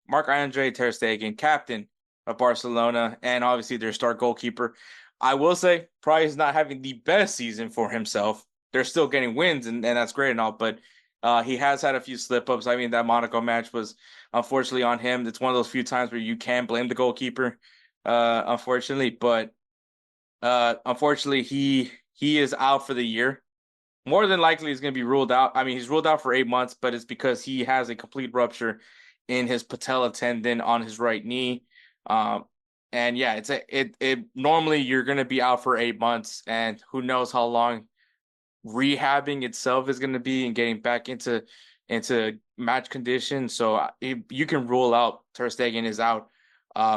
Marc-Andre ter Stegen, captain of Barcelona, and obviously their star goalkeeper. I will say, probably is not having the best season for himself. They're still getting wins, and that's great and all, but he has had a few slip ups. I mean, that Monaco match was unfortunately on him. It's one of those few times where you can blame the goalkeeper, unfortunately, but unfortunately he is out for the year. More than likely, he's going to be ruled out. I mean, he's ruled out for 8 months, but it's because he has a complete rupture in his patella tendon on his right knee. Um, and yeah, it normally you're going to be out for 8 months, and who knows how long rehabbing itself is going to be and getting back into match condition. So you can rule out Ter Stegen is out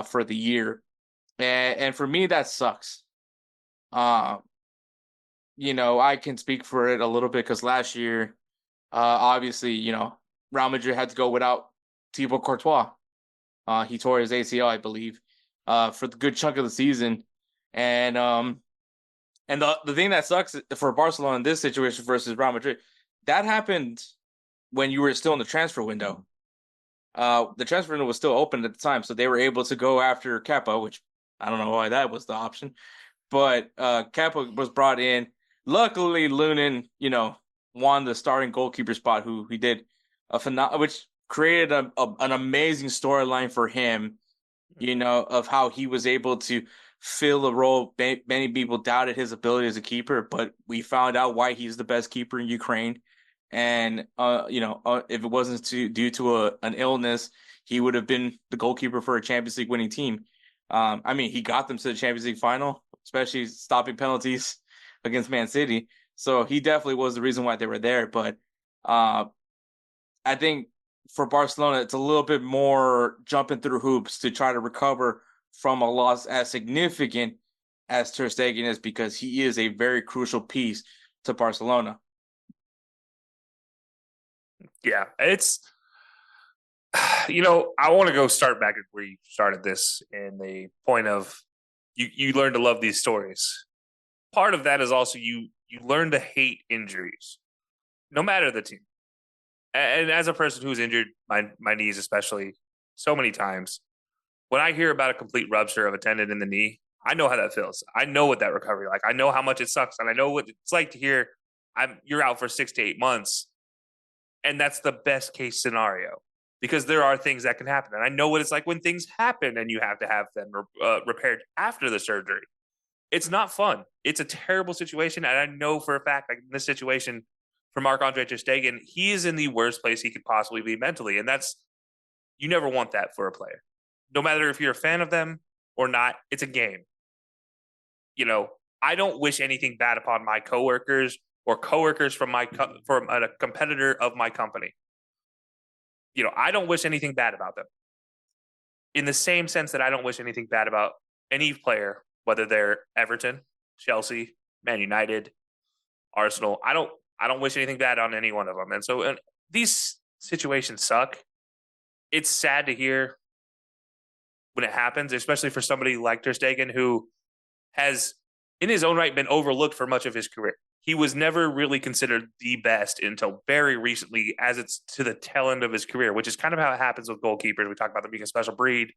for the year, and for me that sucks. Uh, I can speak for it a little bit because last year, obviously, Real Madrid had to go without Thibaut Courtois. He tore his ACL, I believe, for the good chunk of the season. And the thing that sucks for Barcelona in this situation versus Real Madrid, that happened when you were still in the transfer window. The transfer window was still open at the time, so they were able to go after Kepa, which I don't know why that was the option. But Kepa was brought in. Luckily, Lunin, won the starting goalkeeper spot, who he did which created an amazing storyline for him, of how he was able to fill a role. Many people doubted his ability as a keeper, but we found out why he's the best keeper in Ukraine. And if it wasn't due to an illness, he would have been the goalkeeper for a Champions League winning team. I mean, he got them to the Champions League final, especially stopping penalties against Man City. So he definitely was the reason why they were there. But I think for Barcelona, it's a little bit more jumping through hoops to try to recover from a loss as significant as Ter Stegen is, because he is a very crucial piece to Barcelona. Yeah, it's I want to go start back at where you started this in the point of you learn to love these stories. Part of that is also you learn to hate injuries, no matter the team. And as a person who's injured my knees, especially so many times, when I hear about a complete rupture of a tendon in the knee, I know how that feels. I know what that recovery like. I know how much it sucks, and I know what it's like to hear you're out for 6 to 8 months, and that's the best case scenario because there are things that can happen, and I know what it's like when things happen and you have to have them repaired after the surgery. It's not fun. It's a terrible situation, and I know for a fact, like in this situation for Marc-Andre ter Stegen, he is in the worst place he could possibly be mentally, and you never want that for a player. No matter if you're a fan of them or not, it's a game. I don't wish anything bad upon my coworkers or coworkers from a competitor of my company. I don't wish anything bad about them. In the same sense that I don't wish anything bad about any player, whether they're Everton, Chelsea, Man United, Arsenal. I don't wish anything bad on any one of them. And so these situations suck. It's sad to hear when it happens, especially for somebody like Ter Stegen, who has, in his own right, been overlooked for much of his career. He was never really considered the best until very recently, as it's to the tail end of his career, which is kind of how it happens with goalkeepers. We talk about them being a special breed.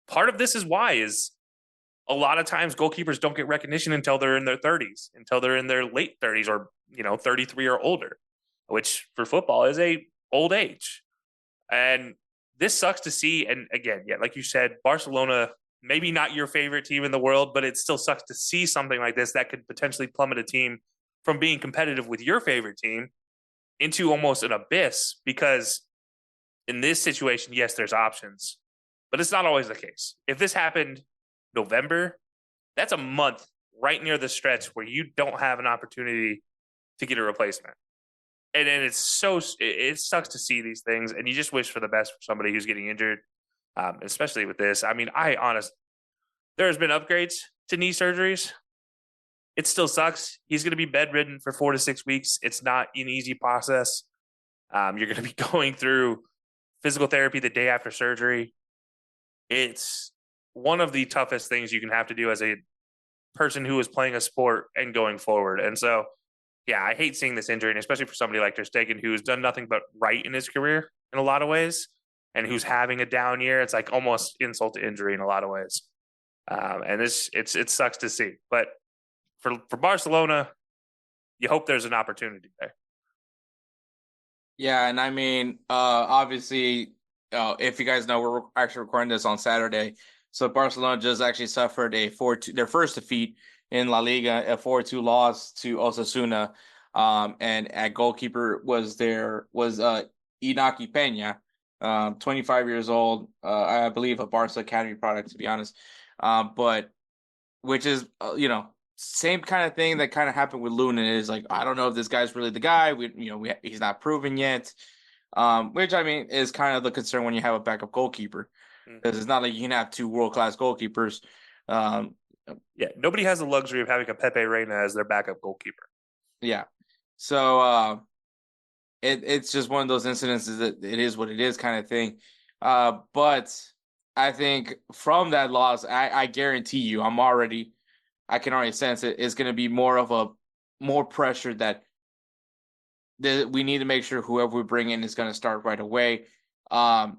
Part of this is why is a lot of times goalkeepers don't get recognition until they're in their 30s, until they're in their late 30s or 33 or older, which for football is a old age. And this sucks to see. And again, yeah, like you said, Barcelona, maybe not your favorite team in the world, but it still sucks to see something like this that could potentially plummet a team from being competitive with your favorite team into almost an abyss. Because in this situation, yes, there's options, but it's not always the case. If this happened November, that's a month right near the stretch where you don't have an opportunity to get a replacement. And it sucks to see these things, and you just wish for the best for somebody who's getting injured, especially with this. I mean, there's been upgrades to knee surgeries. It still sucks. He's going to be bedridden for 4 to 6 weeks. It's not an easy process. You're going to be going through physical therapy the day after surgery. It's one of the toughest things you can have to do as a person who is playing a sport and going forward. And so, yeah, I hate seeing this injury, and especially for somebody like ter Stegen, who's done nothing but right in his career in a lot of ways. and who's having a down year, it's like almost insult to injury in a lot of ways. And it sucks to see. But for Barcelona, you hope there's an opportunity there. Yeah, and I mean, obviously, if you guys know, we're actually recording this on Saturday. So Barcelona just actually suffered a 4-2, their first defeat in La Liga, a 4-2 loss to Osasuna. And at goalkeeper was Inaki Peña, 25 years old, I believe a Barca Academy product, to be honest. But which is, same kind of thing that kind of happened with Luna is like, I don't know if this guy's really the guy. He's not proven yet. Which I mean is kind of the concern when you have a backup goalkeeper, because it's not like you can have two world-class goalkeepers. Yeah, nobody has the luxury of having a Pepe Reina as their backup goalkeeper. Yeah. So it's just one of those incidences that it is what it is kind of thing. But I think from that loss, I guarantee you, I can already sense it's going to be more pressure that we need to make sure whoever we bring in is going to start right away. And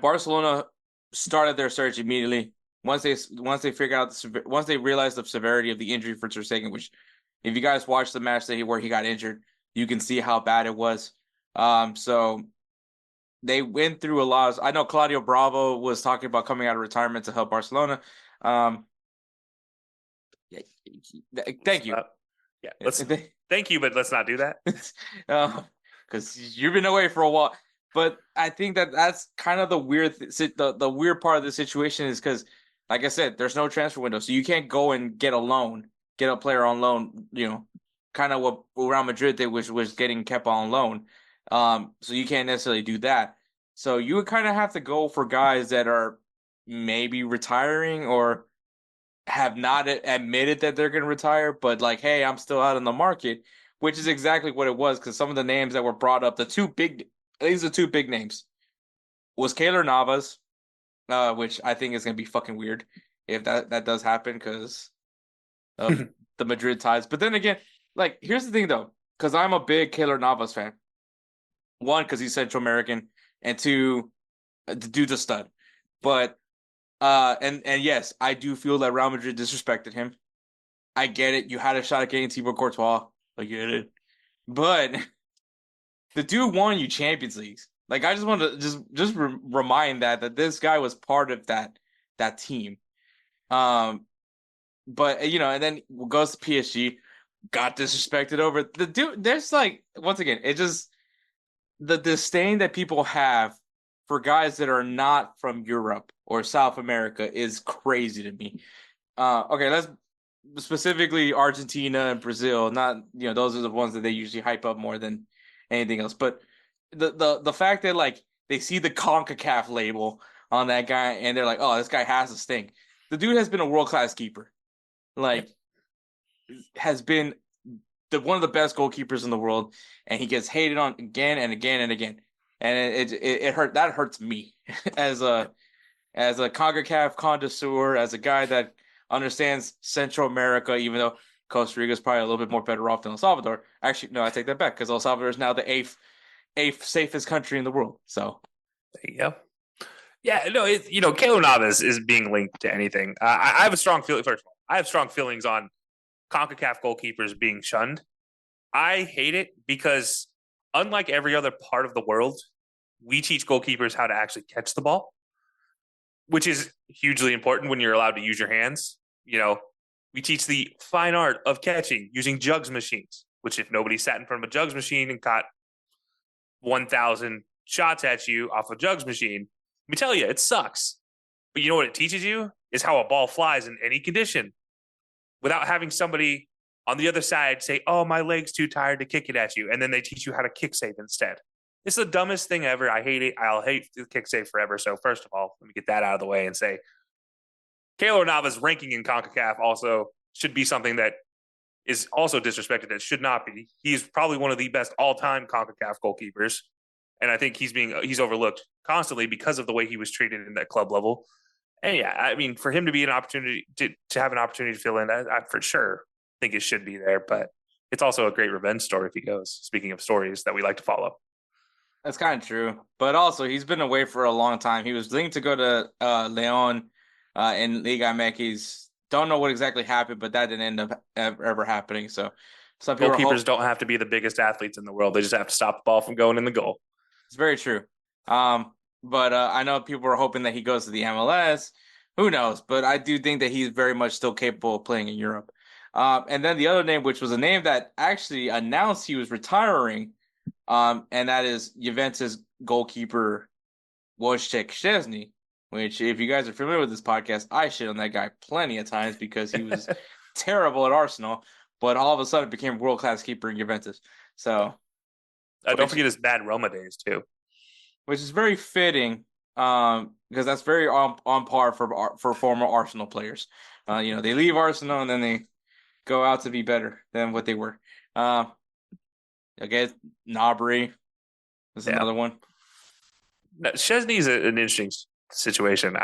Barcelona started their search immediately once they figured out once they realized the severity of the injury for Ter Stegen, which if you guys watched the match where he got injured, you can see how bad it was. So they went through a lot. I know Claudio Bravo was talking about coming out of retirement to help Barcelona. Thank you. Yeah, thank you, but let's not do that. Because you've been away for a while. But I think that's kind of the weird part of the situation is because, like I said, there's no transfer window, so you can't go and get a player on loan. Kind of what Real Madrid did, which was getting Kepa on loan. So you can't necessarily do that. So you would kind of have to go for guys that are maybe retiring or have not admitted that they're going to retire, but like, hey, I'm still out in the market, which is exactly what it was. Because some of the names that were brought up, these are two big names, was Keylor Navas, which I think is going to be fucking weird if that does happen because of the Madrid ties. But then again, like, here's the thing though, because I'm a big Keylor Navas fan. One, because he's Central American, and two, the dude's a stud. But and yes, I do feel that Real Madrid disrespected him. I get it. You had a shot at getting Thibaut Courtois. I get it. But the dude won you Champions Leagues. Like, I just want to remind that this guy was part of that team. But and then goes to PSG, got disrespected over the dude. There's like, once again, it just the disdain that people have for guys that are not from Europe or South America is crazy to me. Okay, let's specifically Argentina and Brazil. Not those are the ones that they usually hype up more than anything else. But the fact that like they see the CONCACAF label on that guy and they're like, oh, this guy has a stink. The dude has been a world-class keeper. Like, has been one of the best goalkeepers in the world, and he gets hated on again and again and again. And it hurt. That hurts me as a CONCACAF connoisseur, as a guy that understands Central America, even though Costa Rica is probably a little bit more better off than El Salvador. Actually, no, I take that back because El Salvador is now the eighth safest country in the world. So there you go. Yeah, no, Keylor Navas is being linked to anything. I have a strong feeling. First of all, I have strong feelings on CONCACAF goalkeepers being shunned. I hate it because unlike every other part of the world, we teach goalkeepers how to actually catch the ball, which is hugely important when you're allowed to use your hands. We teach the fine art of catching using jugs machines, which if nobody sat in front of a jugs machine and caught 1,000 shots at you off a jugs machine, let me tell you, it sucks. But you know what it teaches you is how a ball flies in any condition without having somebody on the other side say, oh, my leg's too tired to kick it at you. And then they teach you how to kick save instead. It's the dumbest thing ever. I hate it. I'll hate the kick save forever. So first of all, let me get that out of the way and say Keylor Navas' ranking in CONCACAF also should be something that is also disrespected. That should not be. He's probably one of the best all-time CONCACAF goalkeepers. And I think he's overlooked constantly because of the way he was treated in that club level. And yeah, I mean, for him to be an opportunity to have an opportunity to fill in, I for sure think it should be there. But it's also a great revenge story if he goes. Speaking of stories that we like to follow. That's kind of true. But also, he's been away for a long time. He was linked to go to Leon in Liga MX. Don't know what exactly happened, but that didn't end up ever happening. So some people are Goalkeepers hope. don't have to be the biggest athletes in the world. They just have to stop the ball from going in the goal. It's very true. But I know people are hoping that he goes to the MLS. Who knows? But I do think that he's very much still capable of playing in Europe. And then the other name, which was a name that actually announced he was retiring, and that is Juventus goalkeeper Wojciech Szczesny. Which, if you guys are familiar with this podcast, I shit on that guy plenty of times because he was terrible at Arsenal, but all of a sudden became world class keeper in Juventus. So, Don't which forget his bad Roma days too. which is very fitting, because that's very on par for former Arsenal players. They leave Arsenal and then they go out to be better than what they were. I guess Gnabry is Yeah, another one. Chesney's an interesting situation.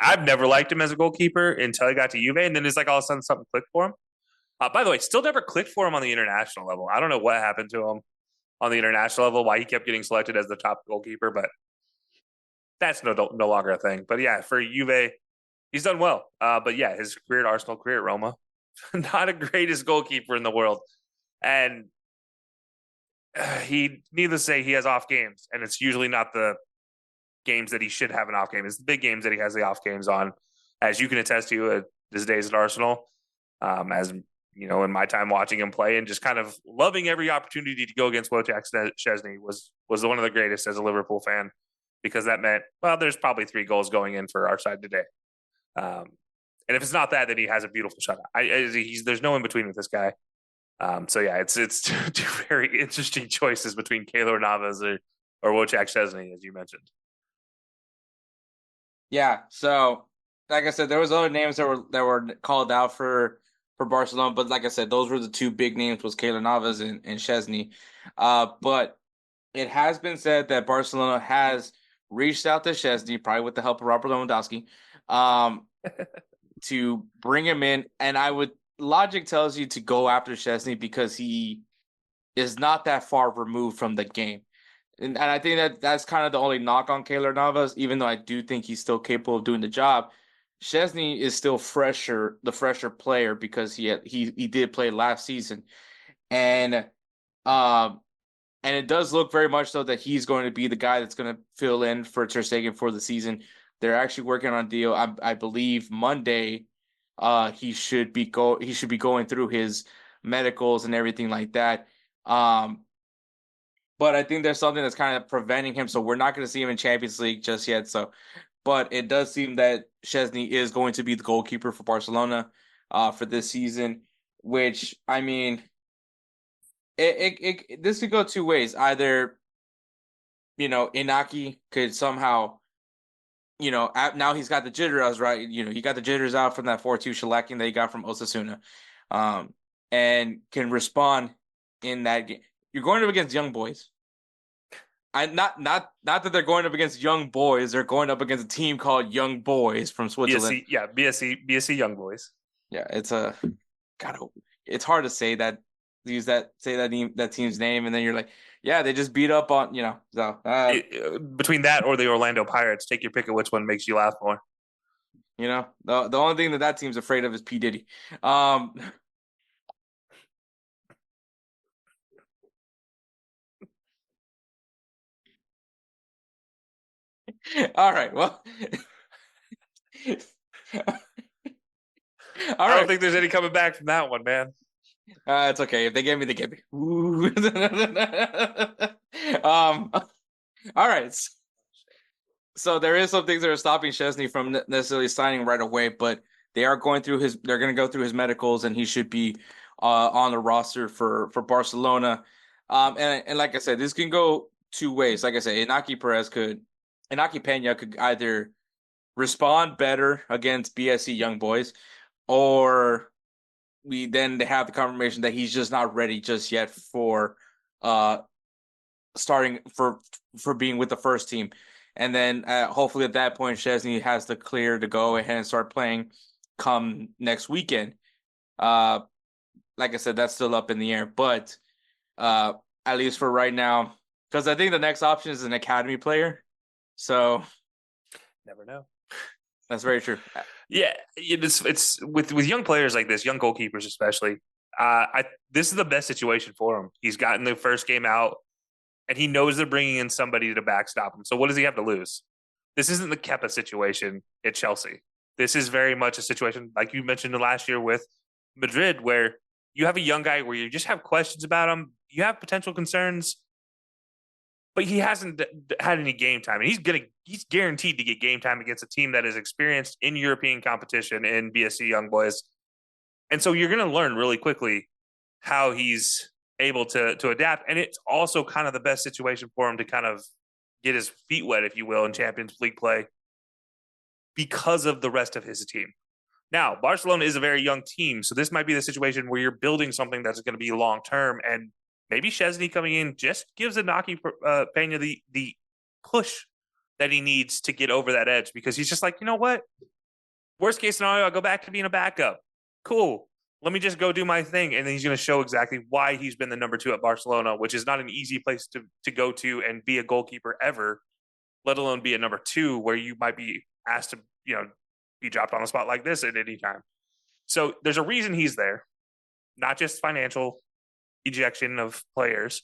I've never liked him as a goalkeeper until he got to Juve, and then it's like all of a sudden something clicked for him. By the way, still never clicked for him on the international level. I don't know what happened to him on the international level, why he kept getting selected as the top goalkeeper, but that's no longer a thing. But yeah, for Juve, he's done well. But yeah, his career at Arsenal, career at Roma, not a greatest goalkeeper in the world. And needless to say, he has off games, and it's usually not the games that he should have an off game. It's the big games that he has the off games on, as you can attest to his days at Arsenal. As you know, in my time watching him play and just kind of loving every opportunity to go against Wojciech Szczesny was one of the greatest as a Liverpool fan, because that meant, well, there's probably 3 goals going in for our side today. And if it's not that, then he has a beautiful shot. There's no in between with this guy. So yeah, it's two very interesting choices between Keylor Navas or Wojciech Szczesny, as you mentioned. Yeah. So, like I said, there was other names that were called out for Barcelona, but like I said, those were the two big names was Keylor Navas and Chesney. But it has been said that Barcelona has reached out to Chesney, probably with the help of Robert Lewandowski, um, to bring him in. And logic tells you to go after Chesney because he is not that far removed from the game. And I think that that's kind of the only knock on Keylor Navas, even though I do think he's still capable of doing the job. Chesney is still the fresher player because he did play last season, and um and it does look very much so that he's going to be the guy that's going to fill in for Ter Stegen for the season. They're actually working on a deal. I believe Monday, he should be going through his medicals and everything like that. Um, but I think there's something that's kind of preventing him, so we're not going to see him in Champions League just yet. So, but it does seem that Chesney is going to be the goalkeeper for Barcelona, for this season. Which I mean, this could go two ways. Either Inaki could somehow, now he's got the jitters right. He got the jitters out from that 4-2 shellacking that he got from Osasuna, um, and can respond in that game. You're going up against young boys. I not that they're going up against young boys. They're going up against a team called Young Boys from Switzerland. BSC, yeah, BSC Young Boys. Yeah, God, it's hard to say that, say that team's name, and then you're like, yeah, they just beat up on, so Between that or the Orlando Pirates, take your pick of which one makes you laugh more. the only thing that team's afraid of is P Diddy. All right, well, all I don't right. think there's any coming back from that one, man. It's okay. If they get me, they get me. um, all right. So there is some things that are stopping Chesney from necessarily signing right away, but they're going to go through his medicals, and he should be on the roster for Barcelona. And like I said, this can go two ways. Like I said, Inaki Pena could either respond better against BSC Young Boys, or they have the confirmation that he's just not ready just yet for uh starting for being with the first team. And then hopefully at that point, Chesney has the clear to go ahead and start playing come next weekend. Uh, like I said, that's still up in the air, but uh, at least for right now, Because I think the next option is an academy player. So Never know. that's very true. Yeah, it's with young players like this, young goalkeepers especially. This is the best situation for him. He's gotten the first game out, and he knows they're bringing in somebody to backstop him. So what does he have to lose? This isn't the Kepa situation at Chelsea. This is very much a situation like you mentioned last year with Madrid, where you have a young guy where you just have questions about him, you have potential concerns, but he hasn't had any game time, and he's guaranteed to get game time against a team that is experienced in European competition in BSC Young Boys, and so you're going to learn really quickly how he's able to adapt, and it's also kind of the best situation for him to kind of get his feet wet, if you will, in Champions League play because of the rest of his team. Now, Barcelona is a very young team, so this might be the situation where you're building something that's going to be long term, and maybe Szczesny coming in just gives Inaki Pena the push that he needs to get over that edge, because he's just like, you know what? Worst case scenario, I'll go back to being a backup. Cool. Let me just go do my thing. And then he's going to show exactly why he's been the number 2 at Barcelona, which is not an easy place to go to and be a goalkeeper ever, let alone be a number 2 where you might be asked to, be dropped on the spot like this at any time. So there's a reason he's there, not just financial ejection of players.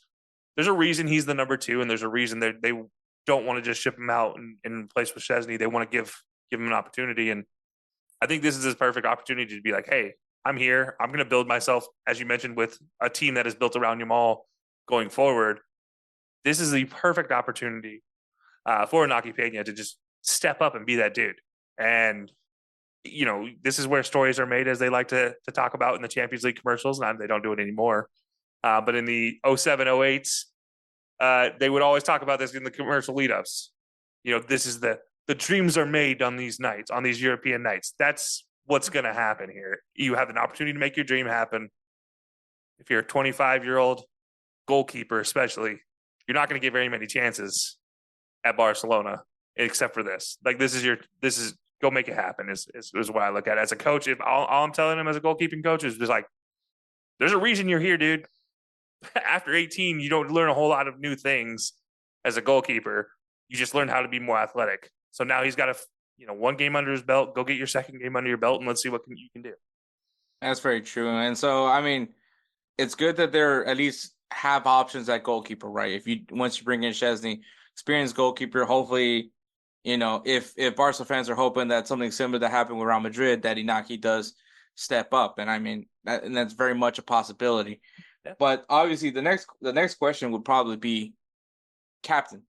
There's a reason he's the number 2, and there's a reason they don't want to just ship him out and replace with Szczesny. They want to give him an opportunity. And I think this is his perfect opportunity to be like, hey, I'm here. I'm going to build myself, as you mentioned, with a team that is built around Yamal going forward. This is the perfect opportunity for Inaki Pena to just step up and be that dude. And, this is where stories are made, as they like to talk about in the Champions League commercials. And they don't do it anymore. But in the 07, 08s, they would always talk about this in the commercial lead-ups. This is the dreams are made on these nights, on these European nights. That's what's going to happen here. You have an opportunity to make your dream happen. If you're a 25-year-old goalkeeper, especially, you're not going to get very many chances at Barcelona, except for this. Like, this is go make it happen is what I look at as a coach. If all I'm telling him as a goalkeeping coach is just like, there's a reason you're here, dude. After 18, you don't learn a whole lot of new things as a goalkeeper. You just learn how to be more athletic. So now he's got a one game under his belt. Go get your second game under your belt, and let's see what you can do. That's very true. And so, I mean, it's good that they're at least have options at goalkeeper, right? Once you bring in Szczesny, experienced goalkeeper, hopefully, if Barca fans are hoping that something similar to happen with Real Madrid, that Inaki does step up, and I mean that's very much a possibility. Yeah. But obviously, the next question would probably be captain,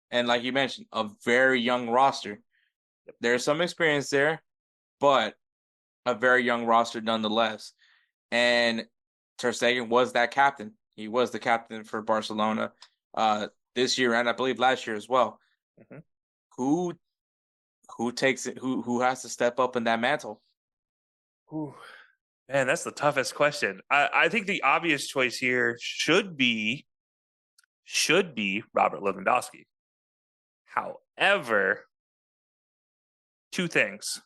and like you mentioned, a very young roster. There's some experience there, but a very young roster nonetheless. And Ter Stegen was that captain. He was the captain for Barcelona this year, and I believe last year as well. Mm-hmm. Who takes it? Who has to step up in that mantle? Ooh, man, that's the toughest question. I think the obvious choice here should be Robert Lewandowski. However, 2 things.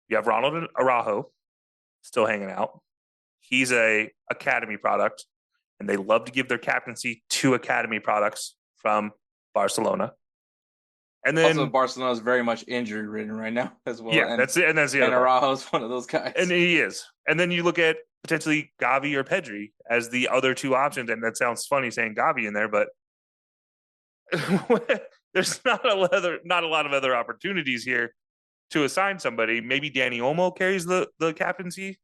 You have Ronald Araujo still hanging out. He's a academy product, and they love to give their captaincy to academy products from Barcelona. And then also, Barcelona is very much injury ridden right now as well. Yeah, that's it. And that's the other. And Araujo's one of those guys. And he is. And then you look at potentially Gavi or Pedri as the other 2 options. And that sounds funny saying Gavi in there, but there's not a lot of other opportunities here to assign somebody. Maybe Dani Olmo carries the captaincy,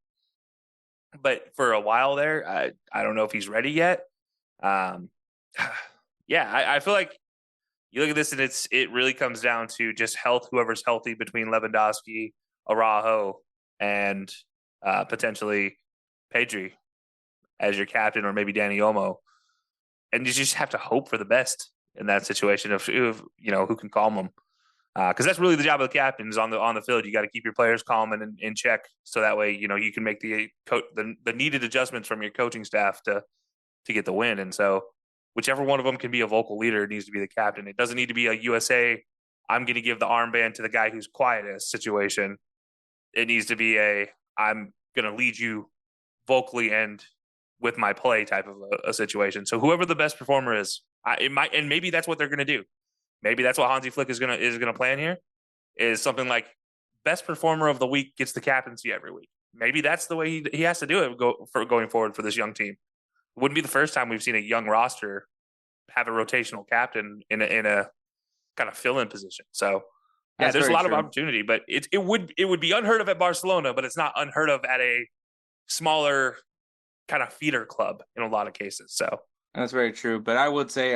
but for a while there, I don't know if he's ready yet. I feel like you look at this and it really comes down to just health. Whoever's healthy between Lewandowski, Araujo, and potentially Pedri as your captain, or maybe Dani Olmo, and you just have to hope for the best in that situation of who can calm them, because that's really the job of the captain is on the field. You got to keep your players calm and in check, so that way you can make the needed adjustments from your coaching staff to get the win. And so whichever one of them can be a vocal leader needs to be the captain. It doesn't need to be a USA, I'm going to give the armband to the guy who's quietest situation. It needs to be I'm going to lead you vocally and with my play type of a situation. So whoever the best performer is, it might, and maybe that's what they're going to do. Maybe that's what Hansi Flick is gonna plan here. Is something like best performer of the week gets the captaincy every week. Maybe that's the way he has to do it going forward for this young team. It wouldn't be the first time we've seen a young roster have a rotational captain in a kind of fill in position. So yeah, That's there's a very lot of true. opportunity, but it would be unheard of at Barcelona, but it's not unheard of at a smaller kind of feeder club in a lot of cases. So That's very true. But I would say,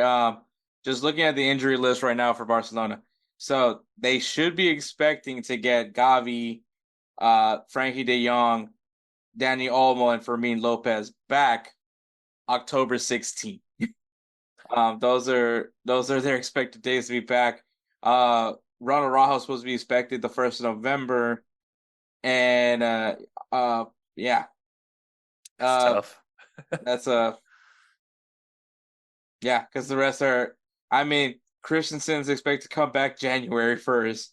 just looking at the injury list right now for Barcelona, so they should be expecting to get Gavi, Frankie De Jong, Danny Olmo, and Fermin Lopez back October 16th. Those are their expected days to be back. Ronald Araujo is supposed to be expected the 1st of November, and yeah, it's uh, tough. that's yeah, because the rest are. I mean, Christensen's expected to come back January 1st.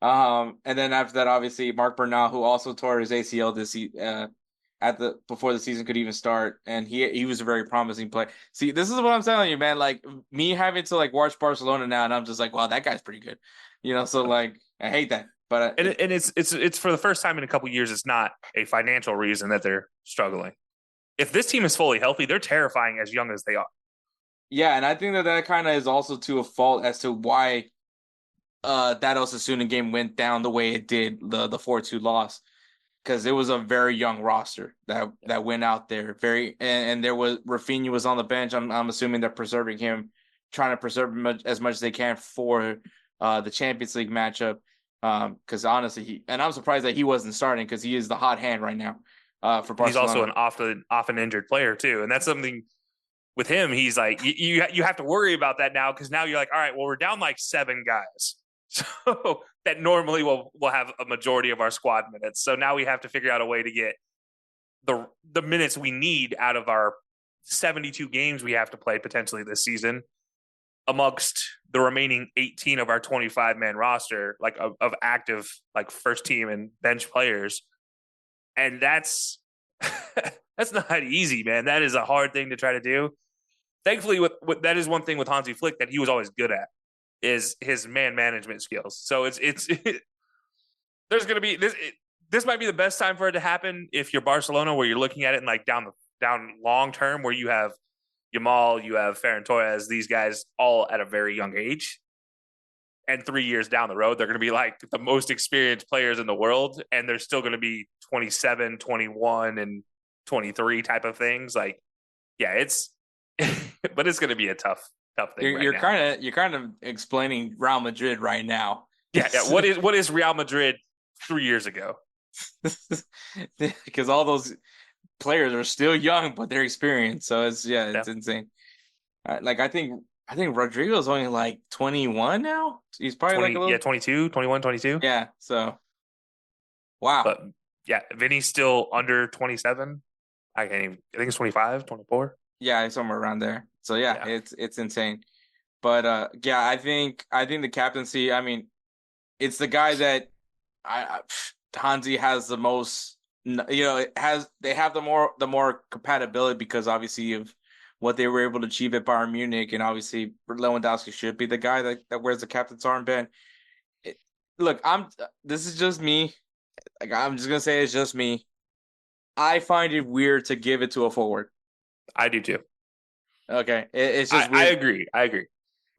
And then after that, obviously Mark Bernal, who also tore his ACL at the before the season could even start, and he was a very promising player. See, this is what I'm telling you, man. Like me having to like watch Barcelona now, and I'm just like, wow, that guy's pretty good. So like I hate that, but And it's for the first time in a couple of years, it's not a financial reason that they're struggling. If this team is fully healthy, they're terrifying as young as they are. yeah, and I think that kind of is also to a fault as to why that Osasuna game went down the way it did, the 4-2 loss, because it was a very young roster that went out there. And there was Rafinha was on the bench. I'm assuming they're preserving him, trying to preserve him as much as they can for the Champions League matchup. Because honestly, I'm surprised that he wasn't starting because he is the hot hand right now for He's also Barcelona. an often injured player too, and that's something with him. He's like you have to worry about that now because now you're like, all right, well we're down like 7 guys, so that normally will have a majority of our squad minutes. So now we have to figure out a way to get the minutes we need out of our 72 games we have to play potentially this season amongst the remaining 18 of our 25-man roster, like of active like first team and bench players. And that's that's not easy, man. That is a hard thing to try to do. Thankfully, with that is one thing with Hansi Flick that he was always good at is his man management skills. So there's going to be this might be the best time for it to happen if you're Barcelona, where you're looking at it in like down long term, where you have Yamal, you have Ferran Torres, these guys all at a very young age. And 3 years down the road, they're going to be like the most experienced players in the world. And they're still going to be 27, 21, and 23 type of things. Like, yeah, but it's going to be a tough thing. You're kind of explaining Real Madrid right now. Yeah. What is Real Madrid 3 years ago? Because all those players are still young, but they're experienced. So it's insane. Like I think Rodrigo's only like 21 now. He's probably 20, like a little 22, 21, 22. Yeah. So wow. But yeah, Vinny's still under 27. I think it's 25, 24. Yeah, somewhere around there. So yeah. It's insane. But yeah, I think the captaincy, I mean, it's the guy that Hansi has the most, they have the more compatibility because obviously of what they were able to achieve at Bayern Munich, and obviously Lewandowski should be the guy that wears the captain's armband. Look, this is just me. Like I'm just gonna say it's just me. I find it weird to give it to a forward. I do too. Okay, it's just weird. I agree.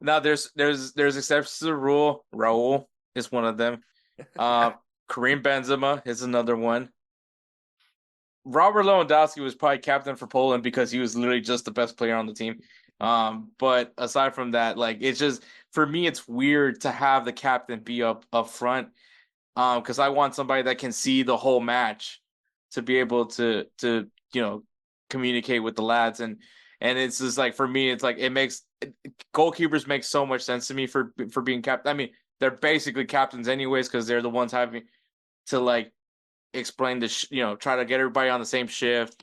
Now there's exceptions to the rule. Raul is one of them. Karim Benzema is another one. Robert Lewandowski was probably captain for Poland because he was literally just the best player on the team. But aside from that, like it's just for me, it's weird to have the captain be up front. Because I want somebody that can see the whole match to be able to communicate with the lads, and it's just like for me, it's like goalkeepers make so much sense to me for being captain. I mean, they're basically captains anyways because they're the ones having to like explain try to get everybody on the same shift,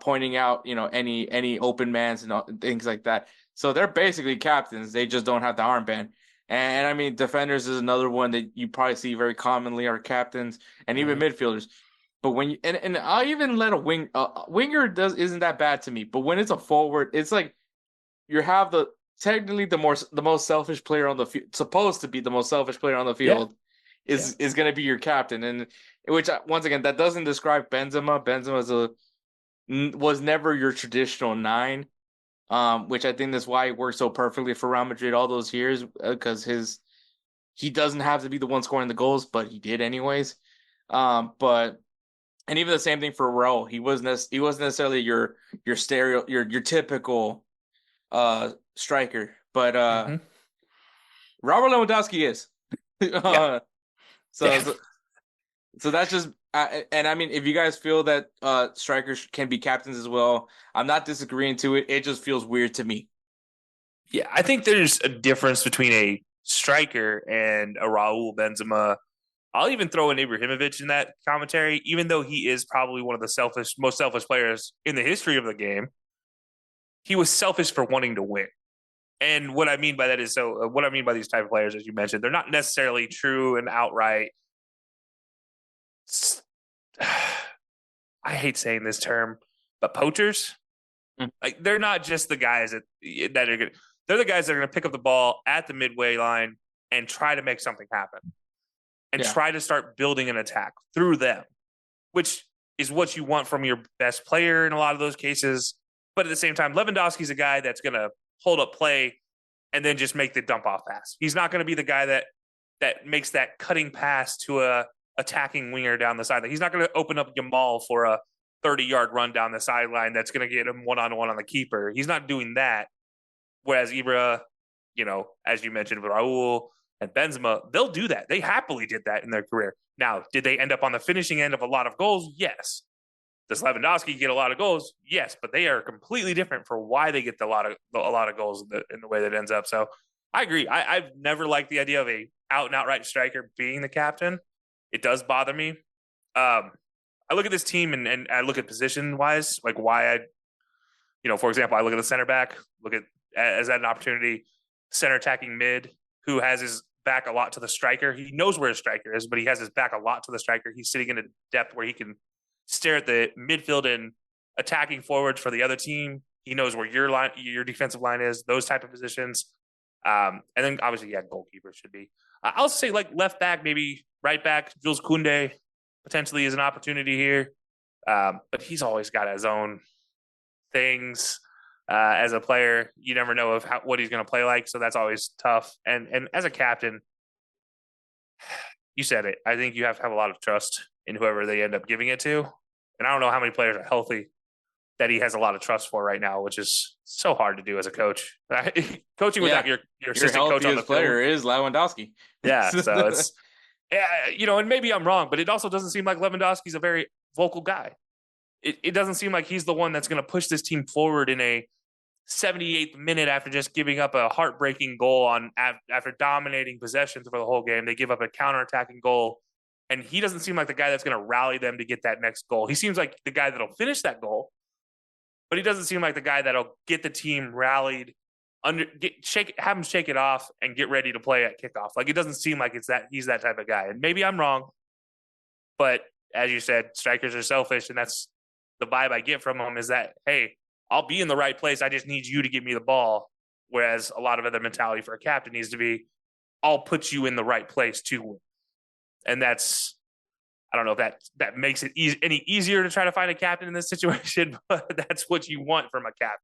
pointing out any open mans and things like that. So they're basically captains. They just don't have the armband. And I mean, defenders is another one that you probably see very commonly are captains, and even midfielders. But when you and I'll even let a winger isn't that bad to me. But when it's a forward, it's like you have the technically the most selfish player on the field, supposed to be the most selfish player on the Yeah. field, Yeah. is going to be your captain, and which once again that doesn't describe Benzema. Was never your traditional nine, which I think that's why it worked so perfectly for Real Madrid all those years because he doesn't have to be the one scoring the goals, but he did anyways. But and even the same thing for Raul. He wasn't necessarily your typical striker, but Mm-hmm. Robert Lewandowski is. Yeah. So, Yeah. so so that's just and I mean if you guys feel that strikers can be captains as well, I'm not disagreeing to it. It just feels weird to me. Yeah. I think there's a difference between a striker and a Raul Benzema. I'll even throw in Ibrahimovic in that commentary, even though he is probably one of the most selfish players in the history of the game. He was selfish for wanting to win. And what I mean by that is what I mean by these type of players, as you mentioned, they're not necessarily true and outright. I hate saying this term, but poachers. Mm. Like they're not just the guys that are good. They're the guys that are going to pick up the ball at the midway line and try to make something happen and Yeah. try to start building an attack through them, which is what you want from your best player in a lot of those cases. But at the same time, Lewandowski's a guy that's going to hold up play and then just make the dump off pass. He's not going to be the guy that makes that cutting pass to a attacking winger down the sideline. He's not going to open up Yamal for a 30-yard run down the sideline that's going to get him one-on-one on the keeper. He's not doing that. Whereas Ibra, as you mentioned with Raul and Benzema, they'll do that. They happily did that in their career. Now, did they end up on the finishing end of a lot of goals? Yes. Does Lewandowski get a lot of goals? Yes, but they are completely different for why they get a lot of goals in the way that ends up. So I agree. I've never liked the idea of a out and outright striker being the captain. It does bother me. I look at this team and I look at position wise, like why for example, I look at the center back, look at as that an opportunity, center attacking mid who has his back a lot to the striker. He knows where his striker is, but he has his back a lot to the striker. He's sitting in a depth where he can stare at the midfield and attacking forwards for the other team. He knows where your defensive line is, those type of positions. And then obviously, goalkeeper should be. I'll say like left back, maybe right back. Jules Koundé potentially is an opportunity here, but he's always got his own things as a player. You never know what he's going to play like, so that's always tough. And as a captain, you said it. I think you have to have a lot of trust in whoever they end up giving it to. And I don't know how many players are healthy that he has a lot of trust for right now, which is so hard to do as a coach. Coaching without your assistant coach on the player field is Lewandowski. Yeah, so it's and maybe I'm wrong, but it also doesn't seem like Lewandowski's a very vocal guy. It doesn't seem like he's the one that's going to push this team forward in a 78th minute after just giving up a heartbreaking goal after dominating possessions for the whole game. They give up a counterattacking goal, and he doesn't seem like the guy that's going to rally them to get that next goal. He seems like the guy that'll finish that goal, but he doesn't seem like the guy that'll get the team rallied, have him shake it off and get ready to play at kickoff. Like it doesn't seem like he's that type of guy. And maybe I'm wrong, but as you said, strikers are selfish, and that's the vibe I get from him is that, hey, I'll be in the right place. I just need you to give me the ball. Whereas a lot of other mentality for a captain needs to be, I'll put you in the right place to win. And that's, I don't know if that makes it any easier to try to find a captain in this situation, but that's what you want from a captain.